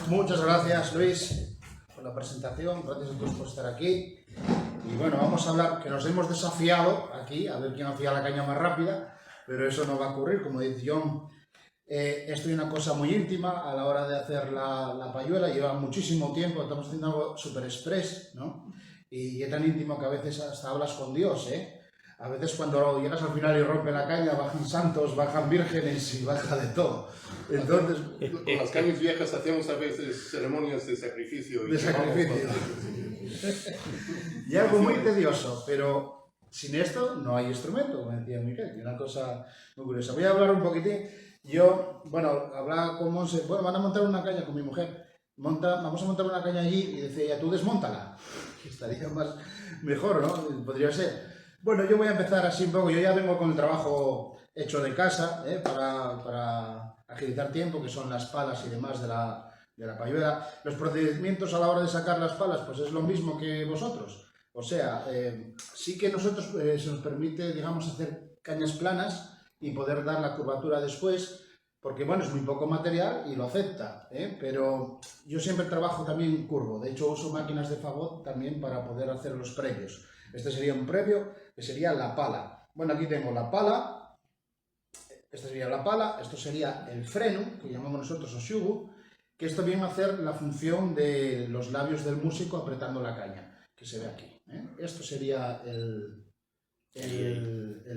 muchas gracias Luis por la presentación, gracias a todos por estar aquí. Y bueno, vamos a hablar, que nos hemos desafiado aquí, a ver quién afía la caña más rápida, pero eso no va a ocurrir, como dice John. Esto es una cosa muy íntima a la hora de hacer la payuela, lleva muchísimo tiempo, estamos haciendo algo súper express, ¿no? Y es tan íntimo que a veces hasta hablas con Dios, ¿eh? A veces cuando llegas al final y rompe la caña, bajan santos, bajan vírgenes y baja de todo. Entonces, con las cañas viejas hacíamos a veces ceremonias de sacrificio. De sacrificio. Y algo muy tedioso, pero sin esto no hay instrumento, como decía Miguel, y una cosa muy curiosa. Voy a hablar un poquitín. Yo, bueno, hablaba con Monse, bueno, van a montar una caña con mi mujer. Vamos a montar una caña allí y decía ella, tú desmóntala. Que estaría mejor, ¿no? Podría ser. Bueno, yo voy a empezar así un poco. Yo ya vengo con el trabajo hecho de casa, para agilizar tiempo, que son las palas y demás de la payuela. Los procedimientos a la hora de sacar las palas, pues es lo mismo que vosotros. O sea, sí que nosotros se nos permite, digamos, hacer cañas planas y poder dar la curvatura después, porque bueno, es muy poco material y lo acepta, pero yo siempre trabajo también curvo. De hecho, uso máquinas de fagot también para poder hacer los previos. Este sería un previo, que sería la pala. Bueno, aquí tengo la pala, esta sería la pala, esto sería el freno, que llamamos nosotros oshugu, que esto viene a hacer la función de los labios del músico apretando la caña, que se ve aquí. Esto sería el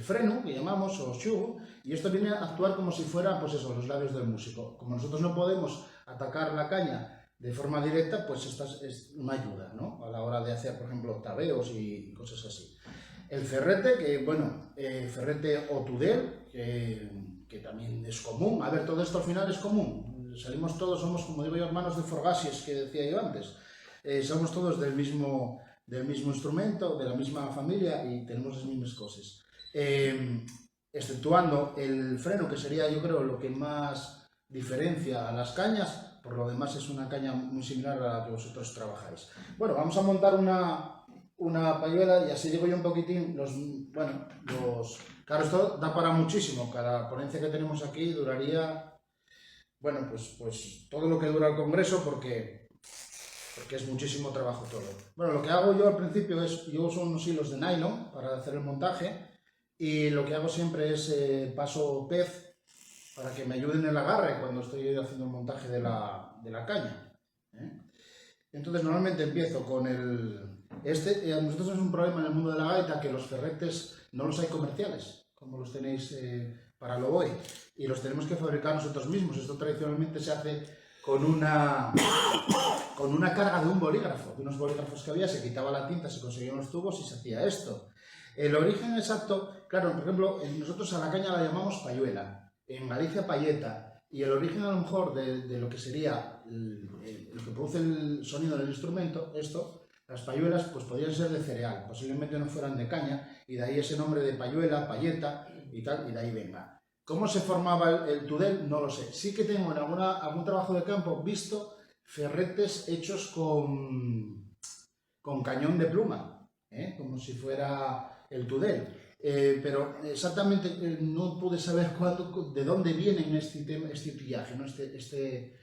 freno, que llamamos, o oshugu, y esto viene a actuar como si fuera, pues eso, los labios del músico. Como nosotros no podemos atacar la caña de forma directa, pues esta es una ayuda, ¿no? A la hora de hacer, por ejemplo, octaveos y cosas así. El ferrete, que bueno, ferrete o tudel, que también es común. A ver, todo esto al final es común. Salimos todos, somos, como digo yo, hermanos de Forgasies, que decía yo antes. Somos todos del mismo instrumento, de la misma familia y tenemos las mismas cosas. Exceptuando el freno, que sería, yo creo, lo que más diferencia a las cañas. Por lo demás es una caña muy similar a la que vosotros trabajáis. Bueno, vamos a montar una payuela y así digo yo un poquitín, claro, esto da para muchísimo. Cada ponencia que tenemos aquí duraría, bueno, pues todo lo que dura el congreso, porque es muchísimo trabajo todo. Bueno, lo que hago yo al principio es, yo uso unos hilos de nylon para hacer el montaje, y lo que hago siempre es paso pez para que me ayuden en el agarre cuando estoy haciendo el montaje de la caña. Entonces normalmente empiezo con nosotros tenemos un problema en el mundo de la gaita, que los ferretes no los hay comerciales, como los tenéis para el oboe, y los tenemos que fabricar nosotros mismos. Esto tradicionalmente se hace con una carga de un bolígrafo, de unos bolígrafos que había, se quitaba la tinta, se conseguían los tubos y se hacía esto. El origen exacto, claro, por ejemplo, nosotros a la caña la llamamos payuela, en Galicia payeta, y el origen a lo mejor de lo que sería el que produce el sonido del instrumento, las payuelas, pues podrían ser de cereal, posiblemente no fueran de caña, y de ahí ese nombre de payuela, payeta y tal, y de ahí venga. ¿Cómo se formaba el tudel? No lo sé. Sí que tengo en algún trabajo de campo visto ferretes hechos con cañón de pluma, como si fuera el tudel. Pero exactamente no pude saber de dónde viene este utillaje, ¿no? este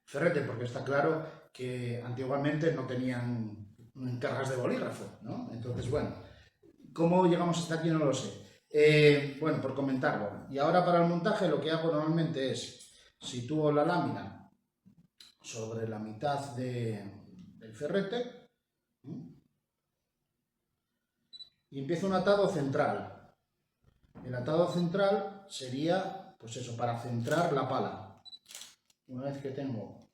ferrete, porque está claro que antiguamente no tenían cargas de bolígrafo, ¿no? Entonces, bueno, ¿cómo llegamos hasta aquí? No lo sé. Bueno, por comentarlo. Y ahora para el montaje lo que hago normalmente es sitúo la lámina sobre la mitad del ferrete y empiezo un atado central. El atado central sería, pues eso, para centrar la pala. Una vez que tengo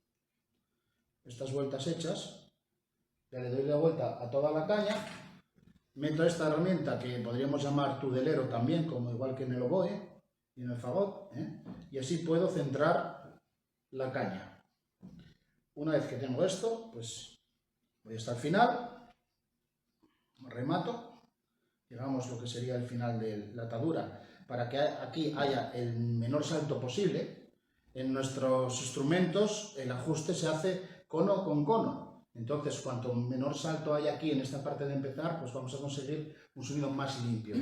estas vueltas hechas, ya le doy la vuelta a toda la caña, meto esta herramienta que podríamos llamar tudelero también, como igual que en el oboe y en el fagot, y así puedo centrar la caña. Una vez que tengo esto, pues voy hasta el final, remato, digamos lo que sería el final de la atadura, para que aquí haya el menor salto posible. En nuestros instrumentos el ajuste se hace cono con cono, entonces cuanto menor salto hay aquí en esta parte de empezar, pues vamos a conseguir un sonido más limpio.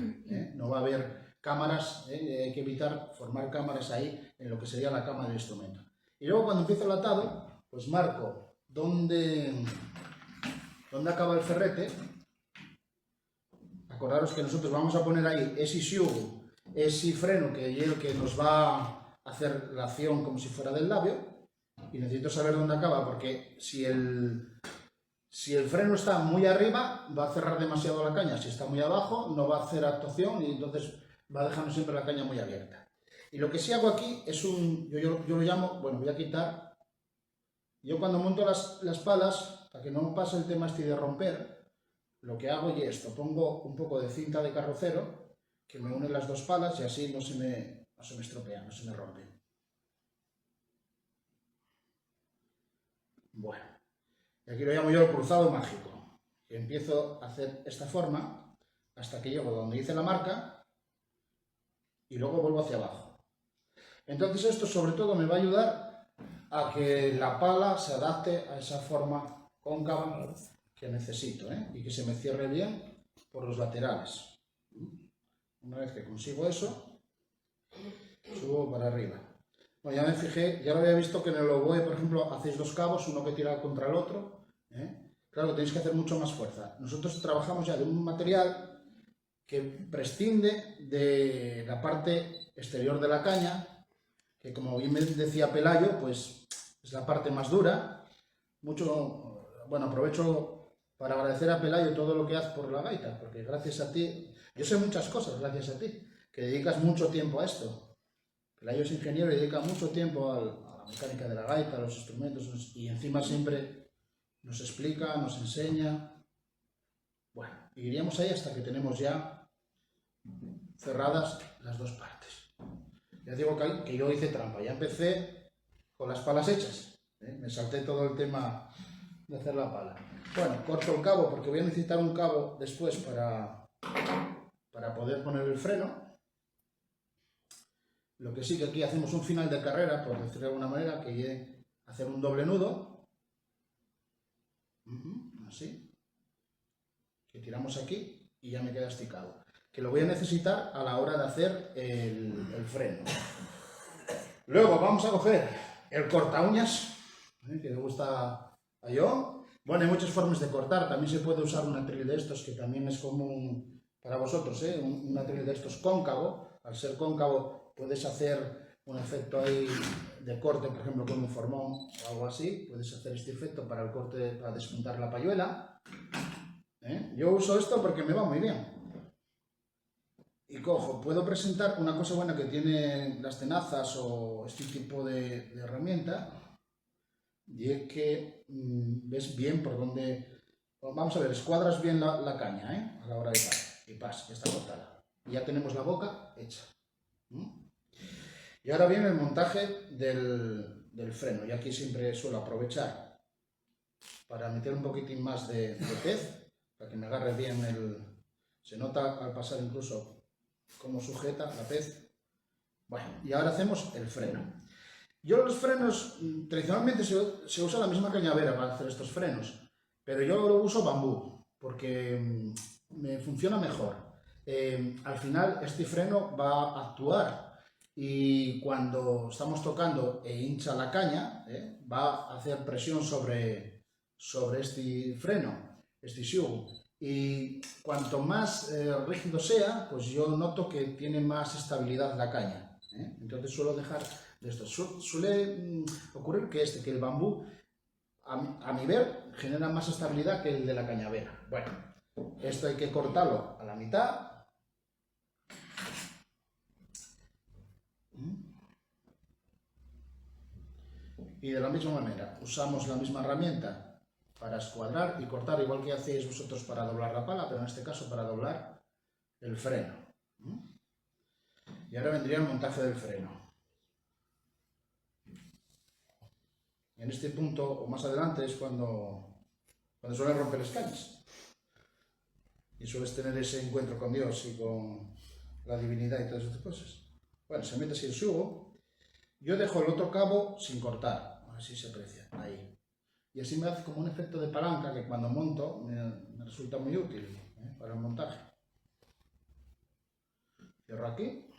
No va a haber cámaras, hay que evitar formar cámaras ahí en lo que sería la cama del instrumento. Y luego cuando empiezo el atado, pues marco dónde acaba el ferrete. Acordaros que nosotros vamos a poner ahí ese xugo, ese freno que es el que nos va a hacer la acción como si fuera del labio. Y necesito saber dónde acaba, porque si el freno está muy arriba, va a cerrar demasiado la caña. Si está muy abajo, no va a hacer actuación y entonces va dejando siempre la caña muy abierta. Y lo que sí hago aquí es yo lo llamo, bueno, voy a quitar. Yo cuando monto las palas, para que no pase el tema este de romper, lo que hago es esto, pongo un poco de cinta de carrocero que me une las dos palas y así no se me estropea, no se me rompe. Bueno, y aquí lo llamo yo el cruzado mágico. Y empiezo a hacer esta forma hasta que llego donde hice la marca y luego vuelvo hacia abajo. Entonces esto sobre todo me va a ayudar a que la pala se adapte a esa forma cóncava que necesito, y que se me cierre bien por los laterales. Una vez que consigo eso, subo para arriba. Bueno, ya me fijé, ya lo había visto que en el oboe, por ejemplo, hacéis dos cabos, uno que tira contra el otro. Claro, tenéis que hacer mucho más fuerza. Nosotros trabajamos ya de un material que prescinde de la parte exterior de la caña, que como bien me decía Pelayo, pues es la parte más dura. Bueno, aprovecho para agradecer a Pelayo todo lo que hace por la gaita, porque gracias a ti, yo sé muchas cosas gracias a ti, que dedicas mucho tiempo a esto. Pelayo es ingeniero y dedica mucho tiempo a la mecánica de la gaita, a los instrumentos, y encima siempre nos explica, nos enseña. Bueno, y iríamos ahí hasta que tenemos ya cerradas las dos partes. Ya digo que yo hice trampa, ya empecé con las palas hechas, me salté todo el tema de hacer la pala. Bueno, corto el cabo porque voy a necesitar un cabo después para poder poner el freno. Lo que sí que aquí hacemos un final de carrera, por decirlo de alguna manera, que es hacer un doble nudo. Así. Que tiramos aquí y ya me queda esticado. Que lo voy a necesitar a la hora de hacer el freno. Luego vamos a coger el corta uñas, que le gusta a yo. Bueno, hay muchas formas de cortar. También se puede usar un atril de estos, que también es común para vosotros, un atril de estos cóncavo. Al ser cóncavo puedes hacer un efecto ahí de corte, por ejemplo, con un formón o algo así. Puedes hacer este efecto para el corte, para despuntar la payuela. Yo uso esto porque me va muy bien. Y cojo, puedo presentar una cosa buena que tienen las tenazas o este tipo de herramienta, y es que ves bien por dónde... Vamos a ver, escuadras bien la caña, a la hora de parar. Y pas, ya está cortada. Y ya tenemos la boca hecha. Y ahora viene el montaje del freno. Y aquí siempre suelo aprovechar para meter un poquitín más de pez, para que me agarre bien Se nota al pasar incluso cómo sujeta la pez. Bueno, y ahora hacemos el freno. Yo los frenos, tradicionalmente se usa la misma cañavera para hacer estos frenos, pero yo lo uso bambú, porque me funciona mejor. Al final este freno va a actuar y cuando estamos tocando e hincha la caña, va a hacer presión sobre este freno, este xugo. Y cuanto más rígido sea, pues yo noto que tiene más estabilidad la caña. Entonces suelo dejar de esto. Suele ocurrir que el bambú, a mi ver, genera más estabilidad que el de la cañavera. Bueno, esto hay que cortarlo a la mitad. Y de la misma manera, usamos la misma herramienta para escuadrar y cortar, igual que hacéis vosotros para doblar la pala, pero en este caso para doblar el freno. Y ahora vendría el montaje del freno. En este punto, o más adelante, es cuando suelen romper las cañas. Y sueles tener ese encuentro con Dios y con la divinidad y todas estas cosas. Bueno, se mete así el xugo. Yo dejo el otro cabo sin cortar, así se aprecia, ahí. Y así me hace como un efecto de palanca que cuando monto me resulta muy útil para el montaje. Cierro aquí.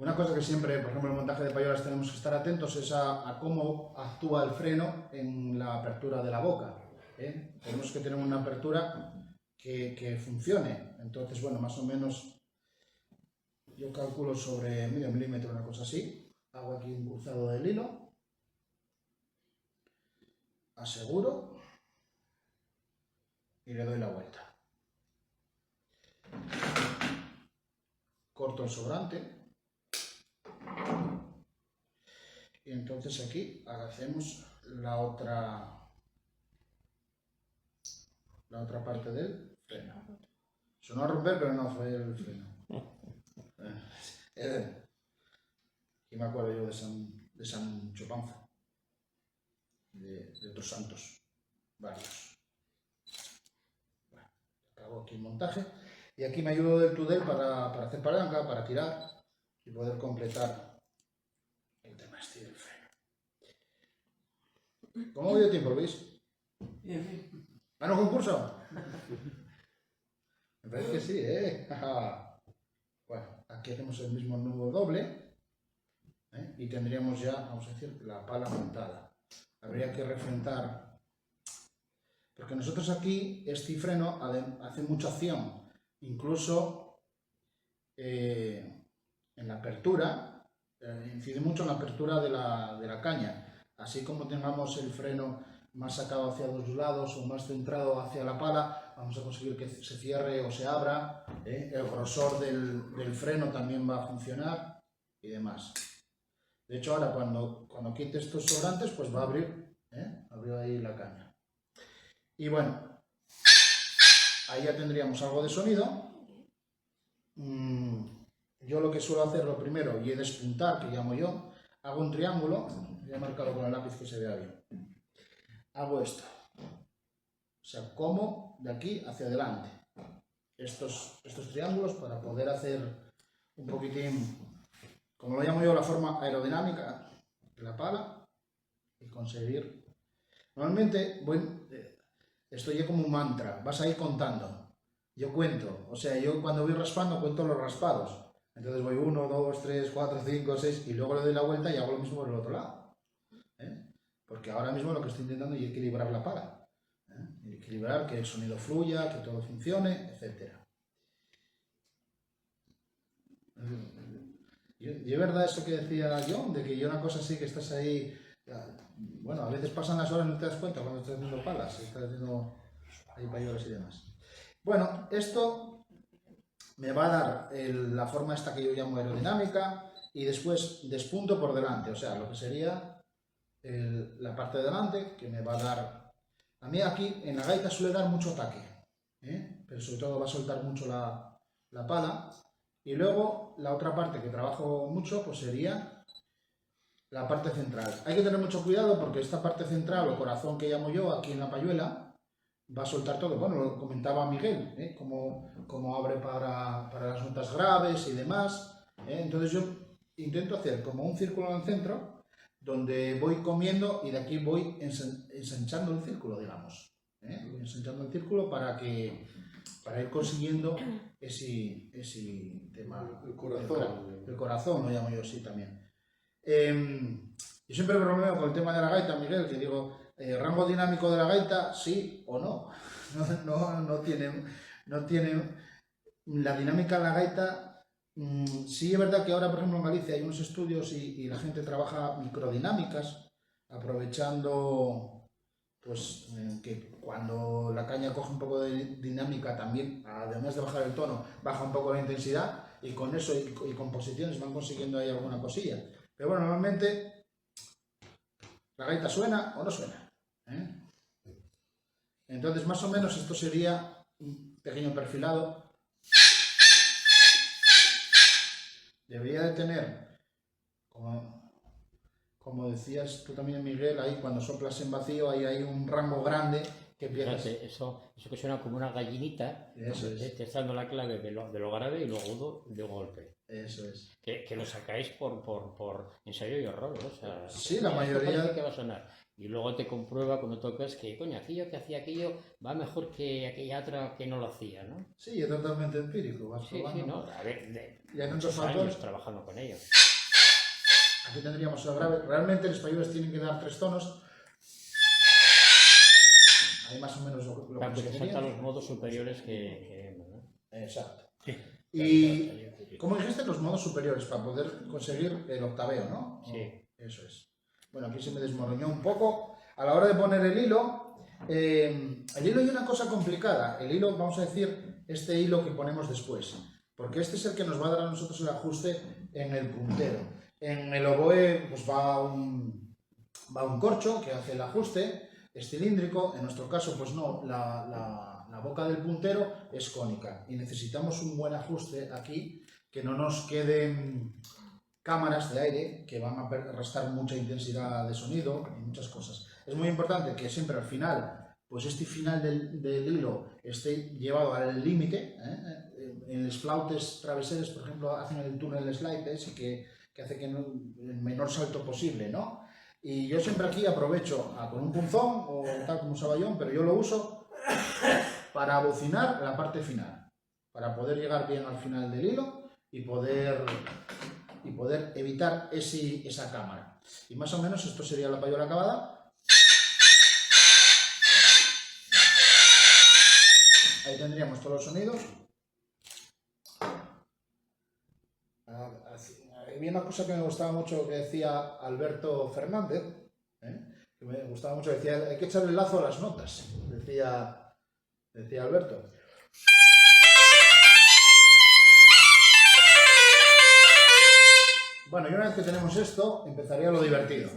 Una cosa que siempre, por ejemplo, en el montaje de payolas tenemos que estar atentos es a cómo actúa el freno en la apertura de la boca. Tenemos que tener una apertura que funcione. Entonces, bueno, más o menos yo calculo sobre medio milímetro, una cosa así. Hago aquí un cruzado del hilo. Aseguro. Y le doy la vuelta. Corto el sobrante. Y entonces aquí hacemos la otra parte del freno. Sonó a romper, pero no fue el freno. Y me acuerdo yo de San Chopanza, de otros santos, varios. Bueno, acabo aquí el montaje. Y aquí me ayudo del tudel para hacer palanca, para tirar y poder completar el tema este del freno. ¿Cómo voy de tiempo, Luis? Bien. ¿Gano concurso? Me parece que sí, ¿eh? Bueno, aquí hacemos el mismo nudo doble, ¿eh? Y tendríamos ya, vamos a decir, la pala montada. Habría que refrentar, porque nosotros aquí este freno hace mucha acción, incluso en la apertura, incide mucho en la apertura de la caña. Así como tengamos el freno más sacado hacia los lados o más centrado hacia la pala, vamos a conseguir que se cierre o se abra, el grosor del freno también va a funcionar y demás. De hecho, ahora cuando quite estos sobrantes, pues va a abrir, abrió ahí la caña. Y bueno, ahí ya tendríamos algo de sonido. Yo lo que suelo hacer lo primero, y he despuntar, que llamo yo, hago un triángulo, voy a marcarlo con el lápiz que se vea bien. Hago esto, o sea, como de aquí hacia adelante, estos triángulos para poder hacer un poquitín, como lo llamo yo, la forma aerodinámica de la pala y conseguir. Normalmente, esto ya como un mantra, vas a ir contando, yo cuento, o sea, yo cuando voy raspando cuento los raspados, entonces voy 1, 2, 3, 4, 5, 6 y luego le doy la vuelta y hago lo mismo por el otro lado. Porque ahora mismo lo que estoy intentando es equilibrar la pala, equilibrar que el sonido fluya, que todo funcione, etc. Y es verdad eso que decía John, de que yo una cosa así que estás ahí, bueno, a veces pasan las horas y no te das cuenta cuando estás haciendo palas, estás haciendo ahí payolas y demás. Bueno, esto me va a dar la forma esta que yo llamo aerodinámica y después despunto por delante, o sea, lo que sería la parte de delante, que me va a dar... A mí aquí en la gaita suele dar mucho ataque, pero sobre todo va a soltar mucho la pala. Y luego la otra parte que trabajo mucho pues sería la parte central. Hay que tener mucho cuidado porque esta parte central o corazón que llamo yo aquí en la payuela va a soltar todo. Bueno, lo comentaba Miguel, cómo abre para las notas graves y demás. Entonces yo intento hacer como un círculo en el centro donde voy comiendo y de aquí voy ensanchando el círculo, digamos. Voy ensanchando el círculo para ir consiguiendo ese tema. El corazón, lo llamo yo así también. Yo siempre bromeo con el tema de la gaita, Miguel, que digo, rango dinámico de la gaita, sí o no. No tiene la dinámica de la gaita. Sí es verdad que ahora, por ejemplo, en Galicia hay unos estudios y la gente trabaja microdinámicas, aprovechando pues que cuando la caña coge un poco de dinámica también, además de bajar el tono, baja un poco la intensidad y con eso y composiciones van consiguiendo ahí alguna cosilla. Pero bueno, normalmente la gaita suena o no suena. Entonces, más o menos esto sería un pequeño perfilado. Debería de tener, como decías tú también, Miguel, ahí cuando soplas en vacío, ahí hay un rango grande que empiezas... Fíjate, eso que suena como una gallinita, Eso es. te está dando la clave de lo grave y lo agudo de un golpe. Eso es. Que lo sacáis por ensayo y error, ¿no? O sea, Sí, la esto mayoría... parece que va a sonar. Y luego te comprueba cuando tocas que, coño, aquello que hacía aquello va mejor que aquella otra que no lo hacía, ¿no? Sí, es totalmente empírico, vas Sí, probando. sí, ¿no? A ver, Y hay muchos muchos factores. años trabajando con ello. Aquí tendríamos el grave. Realmente los payueles tienen que dar 3 tonos. Ahí más o menos lo Claro, que te conseguiría. saltan los modos superiores que queremos, ¿no? Exacto. Sí. Y como dijiste, los modos superiores para poder conseguir el octaveo, ¿no? Sí. Eso es. Bueno, aquí se me desmoroñó un poco. A la hora de poner el hilo hay una cosa complicada. El hilo, vamos a decir, este hilo que ponemos después. Porque este es el que nos va a dar a nosotros el ajuste en el puntero. En el oboe pues va un corcho que hace el ajuste, es cilíndrico. En nuestro caso, pues no, la boca del puntero es cónica. Y necesitamos un buen ajuste aquí, que no nos queden cámaras de aire que van a restar mucha intensidad de sonido y muchas cosas. Es muy importante que siempre al final, pues este final del hilo esté llevado al límite. En los flautes traveseros, por ejemplo, hacen el túnel slide ese que hace que el menor salto posible, ¿no? Y yo siempre aquí aprovecho con un punzón o tal como usaba yo, pero yo lo uso para bocinar la parte final, para poder llegar bien al final del hilo y poder evitar esa cámara. Y más o menos esto sería la payola acabada. Ahí tendríamos todos los sonidos. Había una cosa que me gustaba mucho que decía Alberto Fernández, que me gustaba mucho, decía, hay que echarle el lazo a las notas, decía Alberto. Bueno, y una vez que tenemos esto, empezaría lo divertido,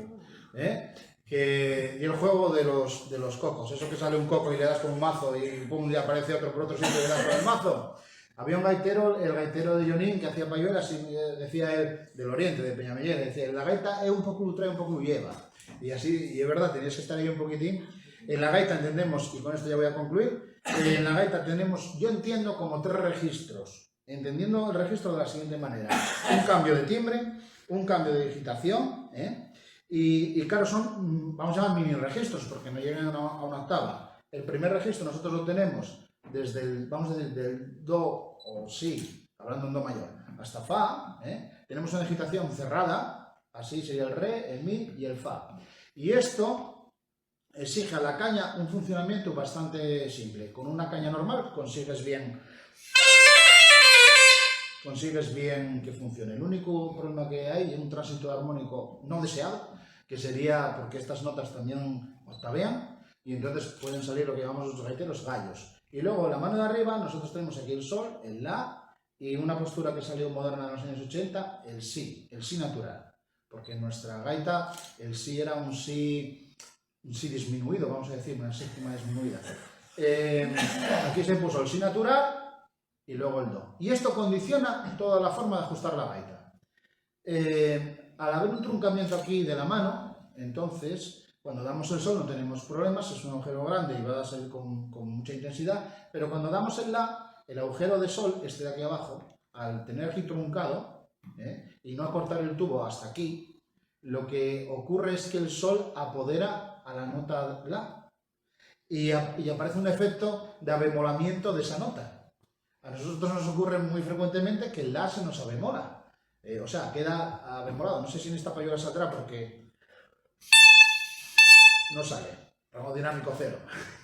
y el juego de los cocos, eso que sale un coco y le das con un mazo y pum, y aparece otro por otro sitio y le das con el mazo. Había un gaitero, el gaitero de Jonín, que hacía payuelas y decía él, del oriente, de Peñamellén, decía, la gaita es un poco trae, un poco lleva. Y así, y es verdad, tenías que estar ahí un poquitín. En la gaita entendemos, y con esto ya voy a concluir, en la gaita tenemos, yo entiendo como 3 registros, entendiendo el registro de la siguiente manera. Un cambio de timbre, un cambio de digitación, y claro, son, vamos a llamar mini registros, porque no llegan a una octava. El primer registro nosotros lo tenemos desde el, vamos a decir, del do o si, hablando en do mayor, hasta fa, tenemos una digitación cerrada, así sería el re, el mi y el fa. Y esto exige a la caña un funcionamiento bastante simple. Con una caña normal consigues bien que funcione. El único problema que hay es un tránsito armónico no deseado, que sería porque estas notas también octavean y entonces pueden salir lo que llamamos los gaiteros gallos. Y luego la mano de arriba nosotros tenemos aquí el sol, el la y una postura que salió moderna en los años 80, el si natural. Porque en nuestra gaita el si era un si disminuido, vamos a decir, una séptima disminuida. Aquí se puso el si natural y luego el do. Y esto condiciona toda la forma de ajustar la gaita. Al haber un truncamiento aquí de la mano, entonces, cuando damos el sol no tenemos problemas, es un agujero grande y va a salir con mucha intensidad, pero cuando damos el la, el agujero de sol, este de aquí abajo, al tener aquí truncado, y no acortar el tubo hasta aquí, lo que ocurre es que el sol apodera a la nota la y aparece un efecto de abemolamiento de esa nota. A nosotros nos ocurre muy frecuentemente que el la se nos abemola, o sea, queda abemolado. No sé si en esta payola saldrá porque no sale, rango dinámico 0,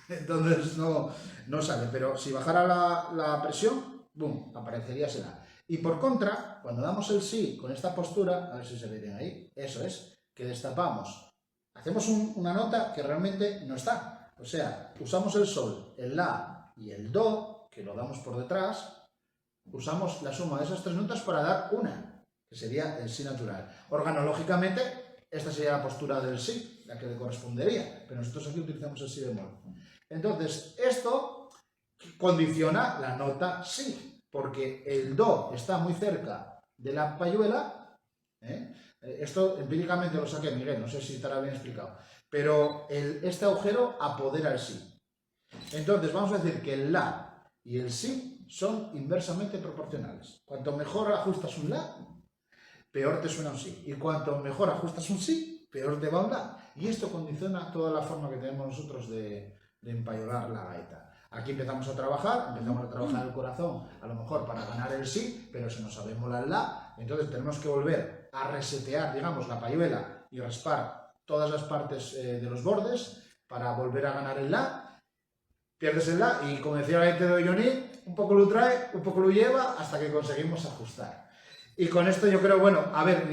entonces no sale, pero si bajara la presión, ¡boom!, aparecería ese la. Y por contra, cuando damos el si con esta postura, a ver si se ve bien ahí, eso es, que destapamos, hacemos una nota que realmente no está, o sea, usamos el sol, el la y el do, que lo damos por detrás, usamos la suma de esas 3 notas para dar una, que sería el si natural. Organológicamente, esta sería la postura del si, la que le correspondería, pero nosotros aquí utilizamos el si bemol. Entonces, esto condiciona la nota si, porque el do está muy cerca de la payuela, esto empíricamente lo saqué Miguel, no sé si estará bien explicado, pero este agujero apodera el si. Entonces vamos a decir que el La y el Si son inversamente proporcionales. Cuanto mejor ajustas un La, peor te suena un Si. Y cuanto mejor ajustas un Si, peor te va un La. Y esto condiciona toda la forma que tenemos nosotros de empayolar la gaita. Aquí empezamos a trabajar el corazón, a lo mejor para ganar el Si, pero si nos sabemos la La, entonces tenemos que volver a resetear, digamos, la payuela y raspar todas las partes de los bordes para volver a ganar el La. Pierdes el La y, como decía la gente de Johnny, un poco lo trae, un poco lo lleva, hasta que conseguimos ajustar. Y con esto yo creo, bueno, a ver,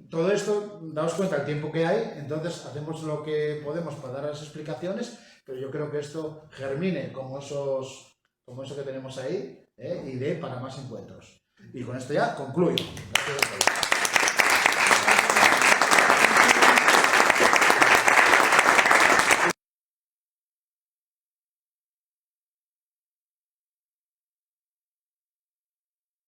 todo esto, daos cuenta el tiempo que hay, entonces hacemos lo que podemos para dar las explicaciones, pero yo creo que esto germine como eso que tenemos ahí, y dé para más encuentros. Y con esto ya concluyo. Gracias a todos.